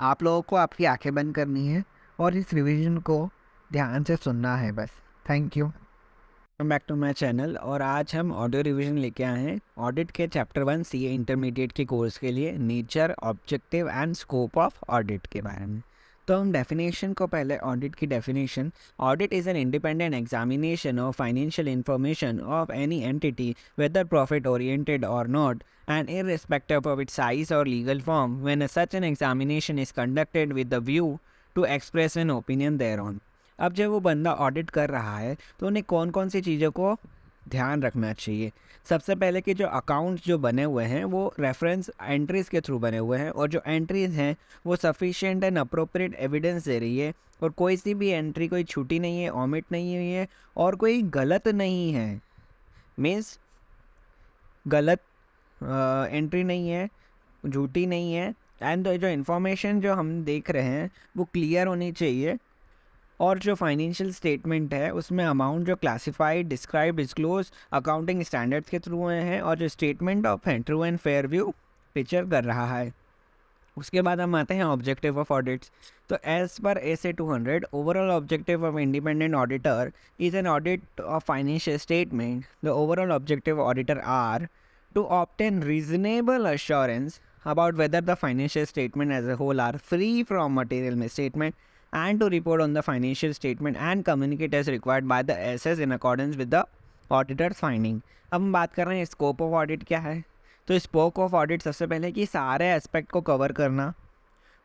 आप लोगों को आपकी आंखें बंद करनी है और इस रिवीजन को ध्यान से सुनना है बस। Thank you. Welcome back to my channel. और आज हम ऑडियो रिवीजन लेके आए हैं ऑडिट के चैप्टर 1 सीए इंटरमीडिएट के कोर्स के लिए nature, objective and scope of audit के बारे में। तो हम डेफिनेशन को पहले ऑडिट की definition, audit is an independent examination of financial information of any entity weather profit oriented और not and irrespective of its size or legal form when such an examination is conducted with the view to express an opinion thereon। अब जब वो बंदा audit कर रहा है तो उन्हें कौन कौन सी चीज़ों को ध्यान रखना चाहिए। सबसे पहले कि जो अकाउंट्स जो बने हुए हैं वो रेफरेंस एंट्रीज़ के थ्रू बने हुए हैं और जो एंट्रीज़ हैं वो सफिशिएंट एंड अप्रोप्रिएट एविडेंस दे रही है और कोई सी भी एंट्री कोई छूटी नहीं है, ओमिट नहीं हुई है और कोई गलत नहीं है। मीन्स गलत एंट्री नहीं है, झूठी नहीं है एंड जो इन्फॉर्मेशन जो हम देख रहे हैं वो क्लियर होनी चाहिए। और जो फाइनेंशियल स्टेटमेंट है उसमें अमाउंट जो classified, describe, disclose accounting standards के थ्रू हुए हैं और जो स्टेटमेंट ऑफ है true and fair view picture कर रहा है। उसके बाद हम आते हैं ऑब्जेक्टिव ऑफ ऑडिट्स। तो as per SA 200 overall objective of independent auditor is an audit of financial statement. The overall objective auditor are to obtain reasonable assurance about whether the financial statement as a whole are free from material misstatement and to report on the financial statement and communicate as required by the SS in accordance with the auditor's finding। अब हम बात कर रहे हैं scope of audit क्या है। तो scope of audit सबसे पहले कि सारे एस्पेक्ट को कवर करना,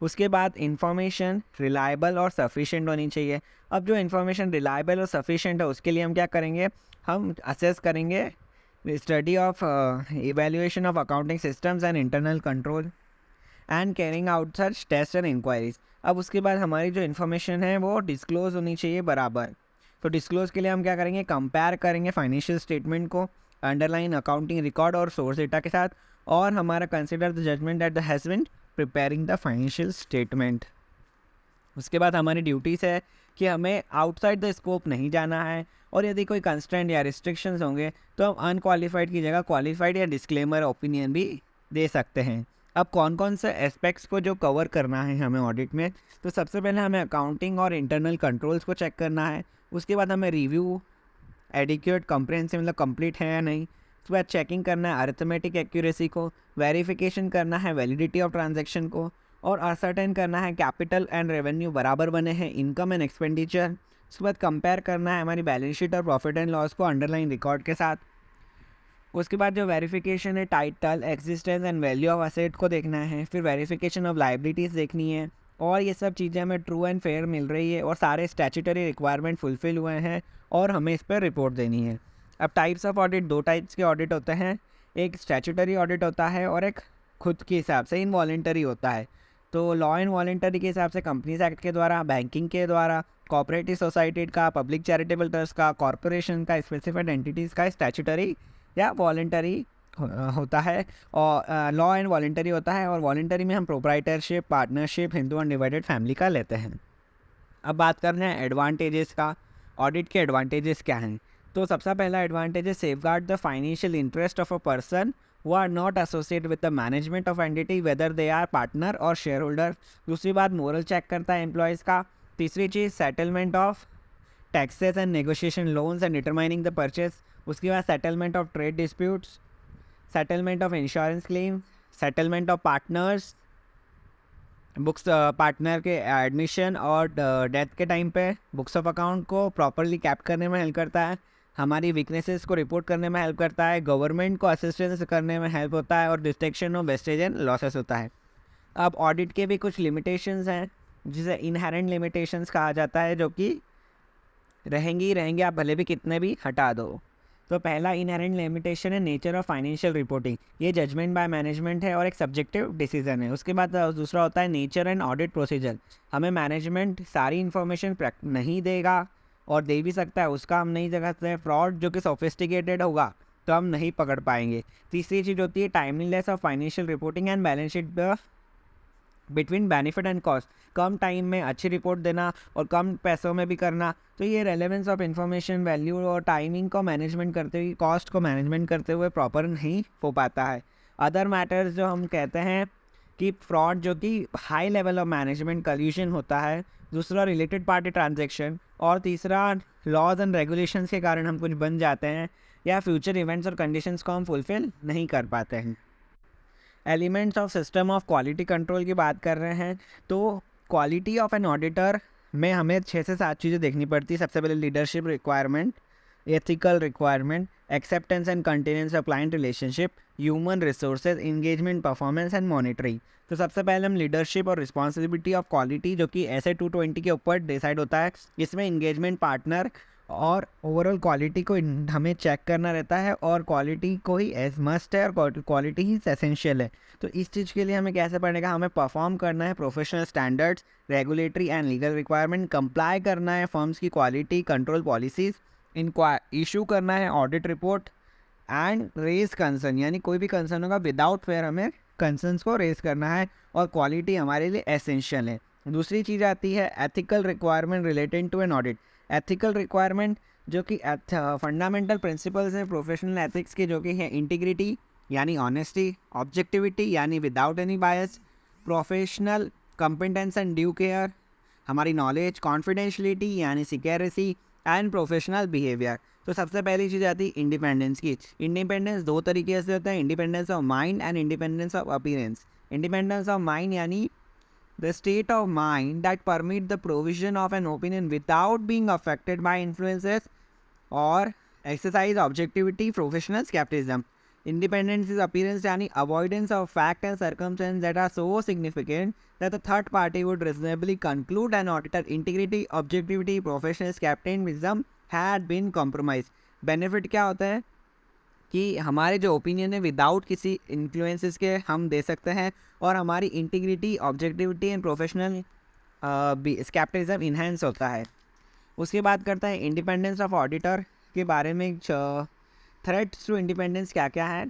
उसके बाद इंफॉर्मेशन रिलायबल और सफिशिएंट होनी चाहिए। अब जो इन्फॉर्मेशन रिलायबल और सफिशिएंट है उसके लिए हम क्या करेंगे, हम असेस करेंगे study of evaluation of accounting systems and internal control and carrying out such tests and inquiries। अब उसके बाद हमारी जो इन्फॉर्मेशन है वो डिस्क्लोज होनी चाहिए बराबर। तो डिस्क्लोज के लिए हम क्या करेंगे, कंपेयर करेंगे फाइनेंशियल स्टेटमेंट को अंडरलाइन अकाउंटिंग रिकॉर्ड और सोर्स डेटा के साथ, और हमारा consider the judgement that the has been preparing the financial statement. उसके बाद हमारी ड्यूटीज़ है कि हमें आउटसाइड द स्कोप नहीं जाना है और यदि कोई कंस्ट्रेंट या रिस्ट्रिक्शंस होंगे तो हम अनक्वालिफाइड की जगह क्वालिफाइड या डिस्क्लेमर ओपिनियन भी दे सकते हैं। अब कौन कौन से एस्पेक्ट्स को जो कवर करना है हमें ऑडिट में, तो सबसे पहले हमें अकाउंटिंग और इंटरनल कंट्रोल्स को चेक करना है। उसके बाद हमें रिव्यू एडिक्यूट कम्प्रेहेंसिव मतलब कंप्लीट है या नहीं। उसके बाद चेकिंग करना है अरिथमेटिक एक्यूरेसी को, वेरिफिकेशन करना है वैलिडिटी ऑफ ट्रांजैक्शन को, और असर्टेन करना है कैपिटल एंड रेवेन्यू बराबर बने हैं, इनकम एंड एक्सपेंडिचर। उसके बाद कंपेयर करना है हमारी बैलेंस शीट और प्रॉफिट एंड लॉस को अंडरलाइन रिकॉर्ड के साथ। उसके बाद जो वेरिफिकेशन है title, existence and value of asset को देखना है। फिर वेरिफिकेशन ऑफ लाइबिलिटीज़ देखनी है और ये सब चीज़ें हमें ट्रू एंड फेयर मिल रही है और सारे स्टैट्यूटरी रिक्वायरमेंट फुलफिल हुए हैं और हमें इस पर रिपोर्ट देनी है। अब टाइप्स ऑफ ऑडिट, दो टाइप्स के ऑडिट होते हैं, एक स्टैट्यूटरी ऑडिट होता है और एक खुद के हिसाब से इनवॉलेंटरी होता है। तो लॉ एंड वॉलेंटरी के हिसाब से कंपनीज एक्ट के द्वारा, बैंकिंग के द्वारा, कोऑपरेटिव सोसाइटी का, पब्लिक चैरिटेबल ट्रस्ट का, कॉरपोरेशन का, स्पेसिफाइड एंटिटीज़ का स्टैट्यूटरी या वॉलेंटरी होता है। और लॉ एंड वॉलेंटरी होता है और वॉलेंटरी में हम proprietorship, partnership, Hindu undivided family का लेते हैं। अब बात करते हैं एडवांटेजेस का। ऑडिट के एडवांटेजेस क्या हैं। तो सबसे पहला एडवांटेज है safeguard the financial interest of a person who are not associated with the management of entity whether they are partner और shareholder। दूसरी बात मोरल चेक करता है एम्प्लॉयज़ का। तीसरी चीज़ settlement of taxes and negotiation loans and determining the purchase. उसके बाद settlement of trade disputes, settlement of insurance claim, settlement of partners books, partner के एडमिशन और डेथ के टाइम पे बुक्स ऑफ अकाउंट को प्रॉपरली कैप करने में help करता है, हमारी वीकनेसेस को रिपोर्ट करने में हेल्प करता है, गवर्नमेंट को असिस्टेंस करने में हेल्प होता है और detection of wastage and losses होता है। अब ऑडिट के भी कुछ लिमिटेशंस हैं जिसे इनहेरेंट लिमिटेशंस कहा जाता है, जो कि रहेंगी आप भले भी कितने भी हटा दो। तो पहला इनहेरेंट लिमिटेशन है नेचर ऑफ फाइनेंशियल रिपोर्टिंग। ये जजमेंट बाय मैनेजमेंट है और एक सब्जेक्टिव डिसीजन है। उसके बाद दूसरा होता है नेचर एंड ऑडिट प्रोसीजर। हमें मैनेजमेंट सारी इन्फॉर्मेशन नहीं देगा और दे भी सकता है, उसका हम नहीं दे सकते। फ्रॉड जो कि सोफिस्टिकेटेड होगा तो हम नहीं पकड़ पाएंगे। तीसरी चीज़ होती है timeliness of financial reporting and balance sheet between benefit and cost. Come time में अच्छी रिपोर्ट देना और कम पैसों में भी करना। तो ये रेलेवेंस ऑफ इन्फॉर्मेशन, वैल्यू और टाइमिंग को मैनेजमेंट करते हुए, कॉस्ट को मैनेजमेंट करते हुए प्रॉपर नहीं हो पाता है। अदर मैटर्स जो हम कहते हैं कि फ्रॉड जो कि हाई लेवल ऑफ मैनेजमेंट कल्यूशन होता है, दूसरा रिलेटेड पार्टी ट्रांजैक्शन, और तीसरा लॉज एंड रेगुलेशंस के कारण हम कुछ बन जाते हैं या फ्यूचर इवेंट्स और कंडीशंस को हम फुलफिल नहीं कर पाते हैं। Elements of system of quality control की बात कर रहे हैं तो क्वालिटी ऑफ एन ऑडिटर में हमें 6 से 7 चीज़ें देखनी पड़ती है। सबसे पहले leadership requirement, ethical requirement, acceptance and continuance of client relationship, human resources, engagement, performance and monitoring. तो सबसे पहले हम लीडरशिप और रिस्पॉन्सिबिलिटी ऑफ क्वालिटी जो कि ऐसे 220 के ऊपर डिसाइड होता है, इसमें इंगेजमेंट पार्टनर और ओवरऑल क्वालिटी को हमें चेक करना रहता है और क्वालिटी को ही एज मस्ट है और क्वालिटी ही एसेंशियल है। तो इस चीज़ के लिए हमें कैसे पड़ेगा, हमें परफॉर्म करना है professional standards, regulatory and legal requirement, comply करना है फर्म्स की क्वालिटी कंट्रोल पॉलिसीज़, इशू करना है audit report and raise concern, यानी कोई भी कंसर्न होगा विदाउट फेयर हमें कंसर्न्स को रेज करना है और क्वालिटी हमारे लिए एसेंशियल है। दूसरी चीज़ आती है ethical requirement related to an audit. Ethical requirement जो कि फंडामेंटल प्रिंसिपल्स हैं प्रोफेशनल एथिक्स के, जो कि हैं इंटीग्रिटी यानी ऑनेस्टी, ऑब्जेक्टिविटी यानी without any bias, professional competence and due care, हमारी नॉलेज, कॉन्फिडेंशियलिटी यानी सिक्योरिटी एंड प्रोफेशनल बिहेवियर। तो सबसे पहली चीज़ आती है इंडिपेंडेंस की। इंडिपेंडेंस 2 तरीके से होता है, independence of mind and independence of appearance. Independence of mind यानी the state of mind that permit the provision of an opinion without being affected by influences or exercise objectivity, professional skepticism. Independence is appearance यानी avoidance of fact and circumstances that are so significant that the third party would reasonably conclude an auditor integrity, objectivity, professional skepticism had been compromised. Benefit क्या होता है कि हमारे जो opinion है without किसी influences के हम दे सकते हैं और हमारी integrity, objectivity and professional skepticism enhance होता है। उसके बाद करता है इंडिपेंडेंस ऑफ ऑडिटर के बारे में। थ्रेट्स टू इंडिपेंडेंस क्या क्या है?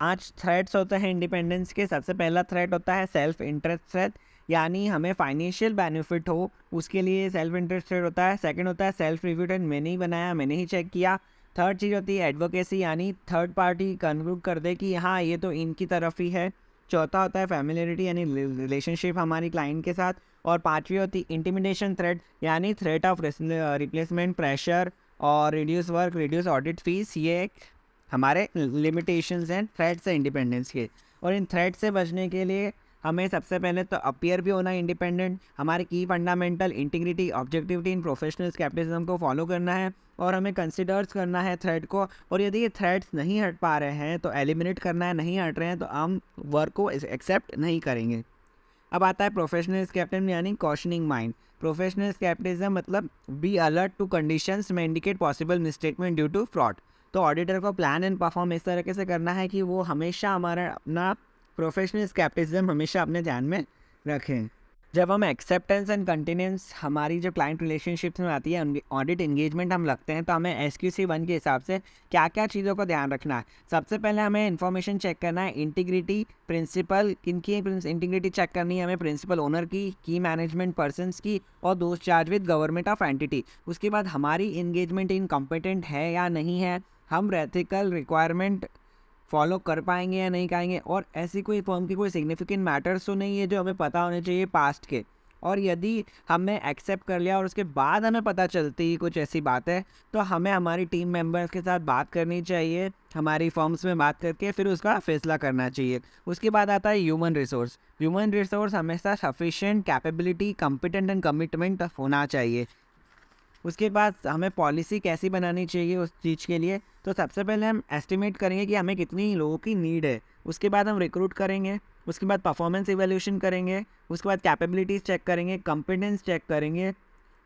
5 थ्रेट्स होते हैं इंडिपेंडेंस के। सबसे पहला थ्रेट होता है सेल्फ इंटरेस्ट थ्रेट, यानी हमें फाइनेंशियल बेनिफिट हो उसके लिए सेल्फ इंटरेस्ट थ्रेट होता है। सेकंड होता है सेल्फ रिव्यूटेड, मैंने ही बनाया, मैंने ही चेक किया। थर्ड चीज़ होती है एडवोकेसी, यानी थर्ड पार्टी कंक्लूड कर दे कि हाँ ये तो इनकी तरफ ही है। चौथा होता है फैमिलियरिटी यानी रिलेशनशिप हमारी क्लाइंट के साथ। और पांचवी होती है इंटिमिडेशन थ्रेट, यानी थ्रेट ऑफ रिप्लेसमेंट, प्रेशर और reduce work, reduce audit fees. ये हमारे लिमिटेशंस हैं थ्रेट्स है इंडिपेंडेंस के। और इन थ्रेट से बचने के लिए हमें सबसे पहले तो अपीयर भी होना इंडिपेंडेंट, हमारे की fundamental integrity, objectivity in professional scepticism को फॉलो करना है और हमें कंसिडर्स करना है थ्रेट को। और यदि ये थ्रेट्स नहीं हट पा रहे हैं तो एलिमिनेट करना है, नहीं हट रहे हैं तो हम वर्क को एक्सेप्ट नहीं करेंगे। अब आता है प्रोफेशनल स्केप्टिज्म यानी कॉशनिंग माइंड। प्रोफेशनल स्केप्टिज्म मतलब बी अलर्ट टू कंडीशंस में indicate possible misstatement due to fraud. तो ऑडिटर को प्लान एंड परफॉर्म इस तरीके से करना है कि वो हमेशा हमारा अपना प्रोफेशनल स्केप्टिज्म हमेशा अपने ध्यान में रखें। जब हम एक्सेप्टेंस एंड कंटिन्यूंस हमारी जो क्लाइंट रिलेशनशिप्स में आती है, ऑडिट एंगेजमेंट हम लगते हैं, तो हमें SQC1 के हिसाब से क्या क्या चीज़ों को ध्यान रखना है। सबसे पहले हमें इन्फॉर्मेशन चेक करना है, इंटीग्रिटी प्रिंसिपल, किनकी इंटीग्रिटी चेक करनी है हमें, प्रिंसिपल ओनर की मैनेजमेंट पर्सनस की और those charge with government of entity. उसके बाद हमारी इंगेजमेंट इनकम्पिटेंट है या नहीं है, हम एथिकल रिक्वायरमेंट फॉलो कर पाएंगे या नहीं करेंगे, और ऐसी कोई फर्म की कोई सिग्निफिकेंट मैटर्स तो नहीं है जो हमें पता होने चाहिए पास्ट के। और यदि हमने एक्सेप्ट कर लिया और उसके बाद हमें पता चलती है कुछ ऐसी बात है, तो हमें हमारी टीम मेंबर्स के साथ बात करनी चाहिए, हमारी फर्म्स में बात करके फिर उसका फैसला करना चाहिए। उसके बाद आता है ह्यूमन रिसोर्स। ह्यूमन रिसोर्स हमेशा sufficient capability, competent and commitment होना चाहिए। उसके बाद हमें पॉलिसी कैसी बनानी चाहिए उस चीज़ के लिए, तो सबसे पहले हम एस्टिमेट करेंगे कि हमें कितनी लोगों की नीड है। उसके बाद हम रिक्रूट करेंगे, उसके बाद परफॉर्मेंस इवैल्यूएशन करेंगे, उसके बाद कैपेबिलिटीज़ चेक करेंगे, कॉम्पिटेंस चेक करेंगे,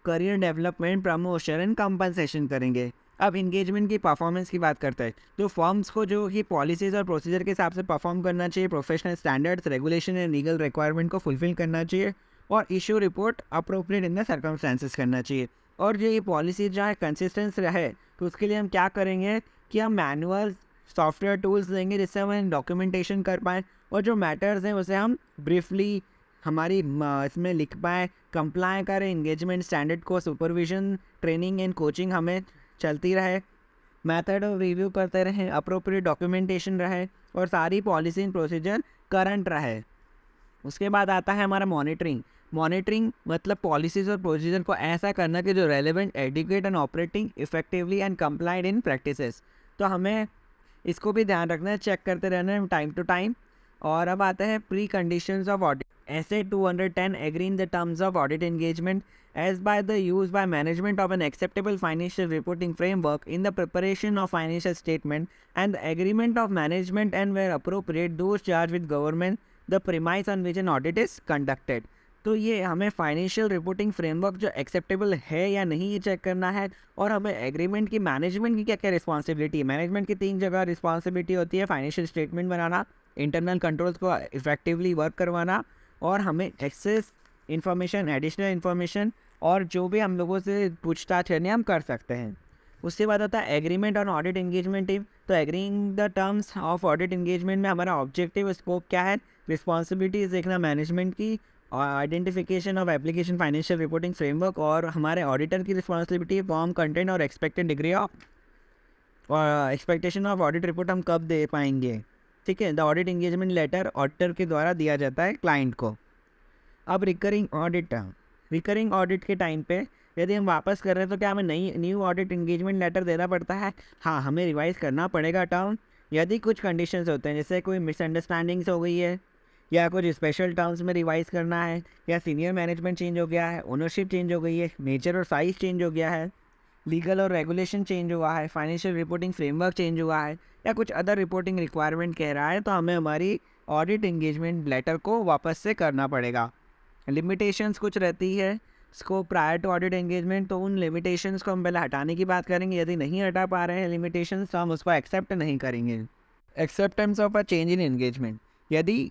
career development, promotion and compensation करेंगे। अब इंगेजमेंट की परफॉर्मेंस की बात करते हैं, तो फर्म्स को जो कि पॉलिसीज़ और प्रोसीजर के हिसाब से परफॉर्म करना चाहिए, professional standards, regulation and legal requirement को फुलफिल करना चाहिए और issue report appropriate in the circumstances करना चाहिए। और जो ये पॉलिसी जहाँ कंसिस्टेंस रहे तो उसके लिए हम क्या करेंगे कि हम मैनुअल सॉफ्टवेयर टूल्स देंगे जिससे हम डॉक्यूमेंटेशन कर पाएँ और जो मैटर्स हैं उसे हम ब्रीफली हमारी इसमें लिख पाएँ, कंप्लाई करें इंगेजमेंट स्टैंडर्ड को, सुपरविजन, ट्रेनिंग एंड कोचिंग हमें चलती रहे, मेथड ऑफ रिव्यू करते रहें, अप्रोप्रिएट डॉक्यूमेंटेशन रहे और सारी पॉलिसी एंड प्रोसीजर करंट रहे। उसके बाद आता है हमारा मॉनिटरिंग। मॉनिटरिंग मतलब पॉलिसीज़ और प्रोसीजर को ऐसा करना कि जो relevant, adequate and operating effectively and complied in practices. तो हमें इसको भी ध्यान रखना है, चेक करते रहना है टाइम टू टाइम। और अब आता है pre conditions of audit. SA 210 agree in the terms of audit engagement as by the use by management of an acceptable financial reporting framework in the preparation of financial statement and the agreement of management and where appropriate those charged with government the premise on which an audit is conducted। तो ये हमें financial reporting framework जो acceptable है या नहीं ये check करना है। और हमें एग्रीमेंट की, मैनेजमेंट की क्या क्या रिस्पॉन्सिबिलिटी है। मैनेजमेंट की 3 जगह रिस्पॉन्सिबिलिटी होती है, फाइनेंशियल स्टेटमेंट बनाना, इंटरनल कंट्रोल्स को इफेक्टिवली वर्क करवाना, और हमें एक्सेस इंफॉर्मेशन, एडिशनल इंफॉर्मेशन और जो भी हम लोगों से पूछताछ करनी है हम कर सकते हैं। उसके बाद आता है agreement on audit engagement team. तो agreeing the terms of audit engagement में हमारा ऑब्जेक्टिव स्कोप क्या है, रिस्पॉन्सिबिलिटीज देखना मैनेजमेंट की, identification of application financial reporting framework, और हमारे ऑडिटर की रिस्पॉन्सिबिलिटी, फॉर्म कंटेंट और expected degree of expectation of audit report हम कब दे पाएंगे। ठीक है, the audit engagement letter auditor के द्वारा दिया जाता है क्लाइंट को। अब रिकरिंग ऑडिट के टाइम पे यदि हम वापस कर रहे हैं तो क्या हमें न्यू ऑडिट एंगेजमेंट लेटर देना पड़ता है? हाँ, हमें रिवाइज करना पड़ेगा टर्म। यदि कुछ कंडीशंस होते हैं, जैसे कोई मिसअंडरस्टैंडिंग्स हो गई है, या कुछ स्पेशल टर्म्स में रिवाइज करना है, या सीनियर मैनेजमेंट चेंज हो गया है, ओनरशिप चेंज हो गई है, नेचर और साइज चेंज हो गया है, लीगल और रेगुलेशन चेंज हुआ है, फाइनेंशियल रिपोर्टिंग फ्रेमवर्क चेंज हुआ है, या कुछ अदर रिपोर्टिंग रिक्वायरमेंट कह रहा है, तो हमें हमारी ऑडिट एंगेजमेंट लेटर को वापस से करना पड़ेगा। लिमिटेशंस कुछ रहती है scope prior to audit engagement, तो उन लिमिटेशंस को हम पहले हटाने की बात करेंगे। यदि नहीं हटा पा रहे हैं लिमिटेशंस तो हम उसको एक्सेप्ट नहीं करेंगे। Acceptance of a change in engagement. यदि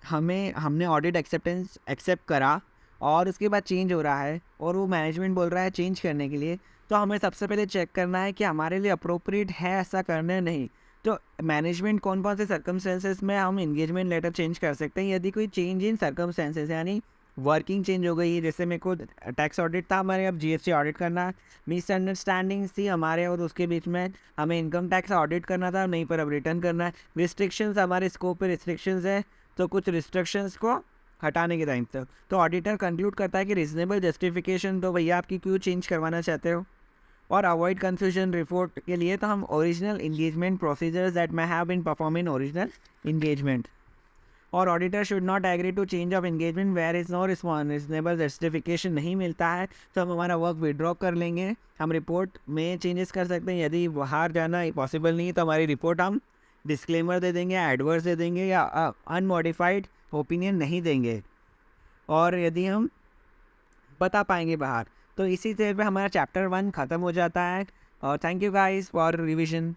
हमने ऑडिट एक्सेप्टेंस एक्सेप्ट करा और उसके बाद चेंज हो रहा है और वो मैनेजमेंट बोल रहा है चेंज करने के लिए, तो हमें सबसे पहले चेक करना है कि हमारे लिए अप्रोप्रिएट है ऐसा करना या नहीं। तो मैनेजमेंट कौन कौन से सर्कमस्टेंसेस में हम इंगेजमेंट लेटर चेंज कर सकते हैं। यदि कोई चेंज इन सर्कमस्टेंसेस यानी वर्किंग चेंज हो गई है, जैसे मेरे को टैक्स ऑडिट था हमारे, अब जीएसटी ऑडिट करना, मिसअंडरस्टैंडिंग्स थी हमारे और उसके बीच में, हमें इनकम टैक्स ऑडिट करना था नहीं पर अब रिटर्न करना है, रिस्ट्रिक्शंस हमारे स्कोप पे रिस्ट्रिक्शंस है, तो कुछ रिस्ट्रिक्शंस को हटाने के टाइम तक तो ऑडिटर कंक्लूड करता है कि रीजनेबल जस्टिफिकेशन तो भैया आपकी क्यों चेंज करवाना चाहते हो। और अवॉइड कंफ्यूजन रिपोर्ट के लिए तो हम original engagement procedures that may have been performed in original engagement. और auditor should not agree to change of engagement where is no reasonable justification नहीं मिलता है तो हम हमारा वर्क विड्रॉ कर लेंगे। हम रिपोर्ट में चेंजेस कर सकते हैं। यदि बाहर जाना पॉसिबल नहीं है तो हमारी रिपोर्ट हम डिस्क्लेमर दे देंगे, एडवर्स दे देंगे या अनमॉडिफाइड ओपिनियन नहीं देंगे। और यदि हम बता पाएंगे बाहर, तो इसी तरह पे हमारा चैप्टर 1 ख़त्म हो जाता है। और thank you guys for revision.